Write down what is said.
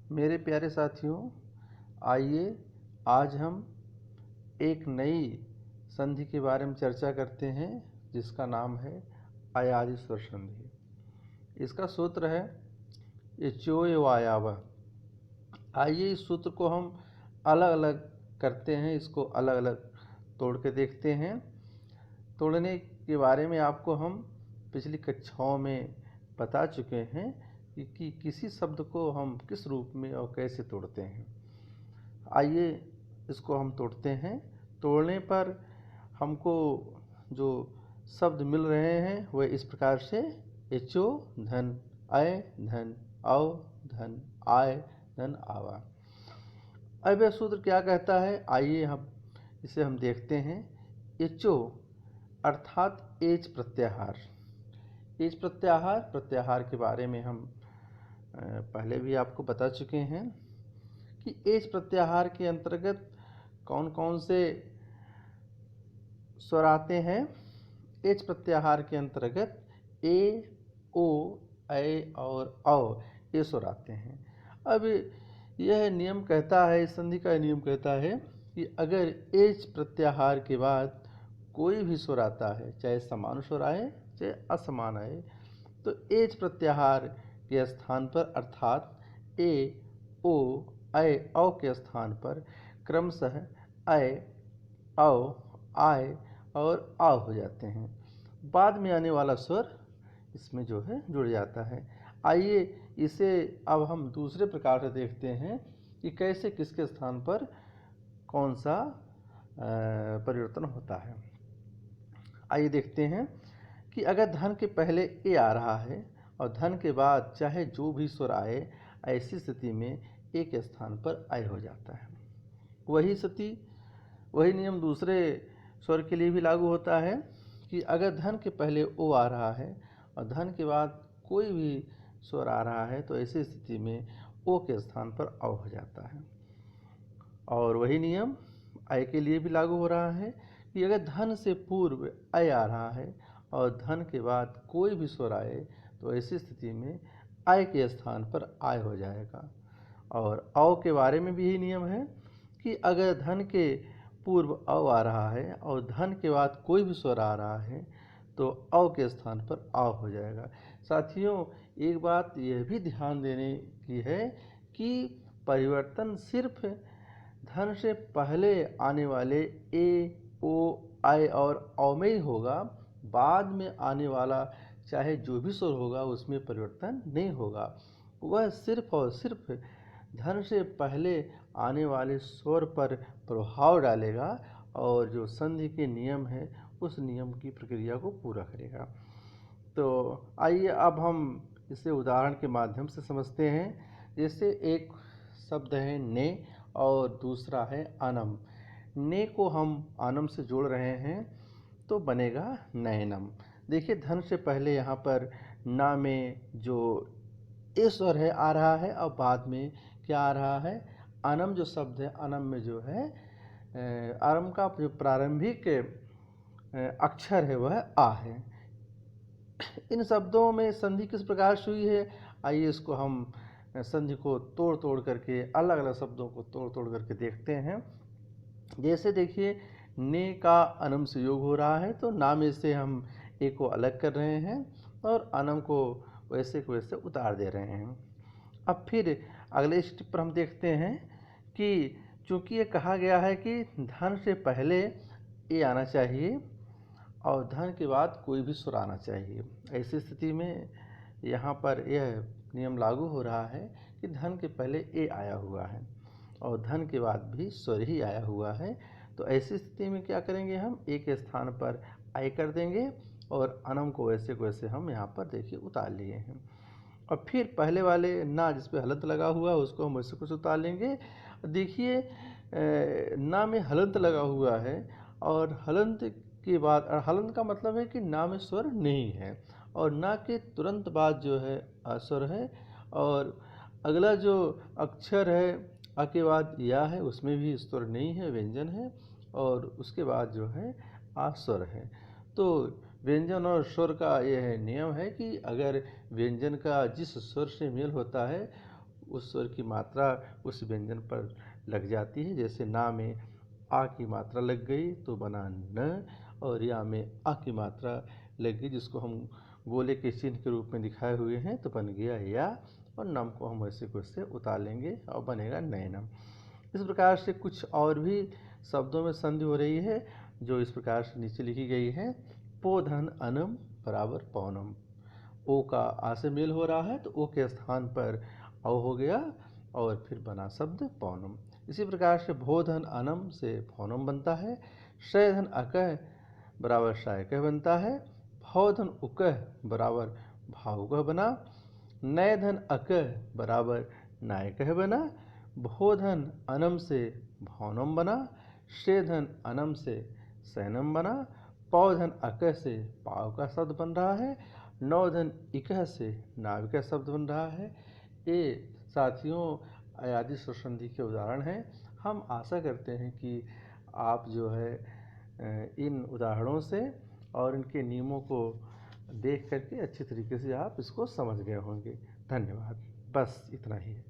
मेरे प्यारे साथियों, आइए आज हम एक नई संधि के बारे में चर्चा करते हैं जिसका नाम है अयादि स्वर संधि। इसका सूत्र है इच्योय वायाव। आइए इस सूत्र को हम अलग अलग करते हैं, इसको अलग अलग तोड़ के देखते हैं। तोड़ने के बारे में आपको हम पिछली कक्षाओं में बता चुके हैं कि किसी शब्द को हम किस रूप में और कैसे तोड़ते हैं। आइए इसको हम तोड़ते हैं। तोड़ने पर हमको जो शब्द मिल रहे हैं वह इस प्रकार से एचो धन अय धन औ धन आय धन आवा। अब यह सूत्र क्या कहता है, आइए हम देखते हैं। एचो अर्थात एच प्रत्याहार। एच प्रत्याहार के बारे में हम पहले भी आपको बता चुके हैं कि एच प्रत्याहार के अंतर्गत कौन कौन से स्वर आते हैं। एच प्रत्याहार के अंतर्गत ए, ओ, ऐ और औ ये स्वर आते हैं। अब यह नियम कहता है, इस संधि का नियम कहता है कि अगर एच प्रत्याहार के बाद कोई भी स्वर आता है, चाहे समान स्वर आए चाहे असमान आए, तो एच प्रत्याहार के स्थान पर अर्थात ए, ओ, ऐ, औ के स्थान पर क्रमशः ऐ, औ, आय और आ हो जाते हैं। बाद में आने वाला स्वर इसमें जो है जुड़ जाता है। आइए इसे अब हम दूसरे प्रकार से देखते हैं कि कैसे किसके स्थान पर कौन सा परिवर्तन होता है। आइए देखते हैं कि अगर धन के पहले ए आ रहा है और धन के बाद चाहे जो भी स्वर आए, ऐसी स्थिति में ए के स्थान पर ऐ हो जाता है। वही नियम दूसरे स्वर के लिए भी लागू होता है कि अगर धन के पहले ओ आ रहा है और धन के बाद कोई भी स्वर आ रहा है, तो ऐसी स्थिति में ओ के स्थान पर औ हो जाता है। और वही नियम ऐ के लिए भी लागू हो रहा है कि अगर धन से पूर्व ऐ आ रहा है और धन के बाद कोई भी स्वर आए, तो ऐसी स्थिति में ऐ के स्थान पर आय हो जाएगा। और औ के बारे में भी यही नियम है कि अगर धन के पूर्व औ आ रहा है और धन के बाद कोई भी स्वर आ रहा है, तो औ के स्थान पर आ हो जाएगा। साथियों, एक बात यह भी ध्यान देने की है कि परिवर्तन सिर्फ धन से पहले आने वाले ए, ओ, ऐ और औ में ही होगा। बाद में आने वाला चाहे जो भी स्वर होगा उसमें परिवर्तन नहीं होगा। वह सिर्फ और सिर्फ धन से पहले आने वाले स्वर पर प्रभाव डालेगा और जो संधि के नियम है उस नियम की प्रक्रिया को पूरा करेगा। तो आइए अब हम इसे उदाहरण के माध्यम से समझते हैं। जैसे एक शब्द है ने और दूसरा है अनम। ने को हम अनम से जोड़ रहे हैं तो बनेगा नयनम। देखिए, धन से पहले यहाँ पर ना में जो ए स्वर है आ रहा है और बाद में क्या आ रहा है, अनम जो शब्द है, अनम में जो है अनम का जो प्रारंभिक अक्षर है वह आ है। इन शब्दों में संधि किस प्रकार से हुई है, आइए इसको हम संधि को तोड़ तोड़ करके, अलग अलग शब्दों को तोड़ तोड़ करके देखते हैं। जैसे देखिए, ने का अनम से योग हो रहा है तो ना में से हम ए को अलग कर रहे हैं और अनम को वैसे को वैसे उतार दे रहे हैं। अब फिर अगले स्टेप पर हम देखते हैं कि चूंकि ये कहा गया है कि धन से पहले ए आना चाहिए और धन के बाद कोई भी स्वर आना चाहिए, ऐसी स्थिति में यहाँ पर यह नियम लागू हो रहा है कि धन के पहले ए आया हुआ है और धन के बाद भी स्वर ही आया हुआ है। तो ऐसी स्थिति में क्या करेंगे, हम ए के स्थान पर आई कर देंगे और अनम को वैसे को वैसे हम यहाँ पर देखिए उतार लिए हैं। और फिर पहले वाले ना जिस पे हलंत लगा हुआ है उसको हम वैसे कुछ उतार लेंगे। देखिए, ना में हलंत लगा हुआ है और हलंत के बाद, हलंत का मतलब है कि ना में स्वर नहीं है और ना के तुरंत बाद जो है स्वर है और अगला जो अक्षर है अ के बाद या है उसमें भी स्वर नहीं है, व्यंजन है और उसके बाद जो है आ स्वर है। तो व्यंजन और स्वर का यह नियम है कि अगर व्यंजन का जिस स्वर से मेल होता है उस स्वर की मात्रा उस व्यंजन पर लग जाती है। जैसे ना में आ की मात्रा लग गई तो बना न, और या में आ की मात्रा लग गई जिसको हम गोले के चिन्ह के रूप में दिखाए हुए हैं तो बन गया या, और नम को हम वैसे को इससे उतार लेंगे और बनेगा नैनम। इस प्रकार से कुछ और भी शब्दों में संधि हो रही है जो इस प्रकार से नीचे लिखी गई है। पोधन अनम बराबर पौनम। ओ का आ से मेल हो रहा है तो ओ के स्थान पर औ हो गया और फिर बना शब्द पौनम। इसी प्रकार से भोधन अनम से भौनम बनता है। शयधन अकह बराबर शायकह बनता है। भौधन उकह बराबर भावुकह बना। नयधन अकह बराबर नायकह बना। भोधन अनम से भौनम बना। शेधन अनम से सैनम बना। पौधन अकह से पाव का शब्द बन रहा है। नौधन इकह से नाव का शब्द बन रहा है। ये साथियों अयादी स्वर संधि के उदाहरण हैं। हम आशा करते हैं कि आप जो है इन उदाहरणों से और इनके नियमों को देख करके अच्छी तरीके से आप इसको समझ गए होंगे। धन्यवाद। बस इतना ही है।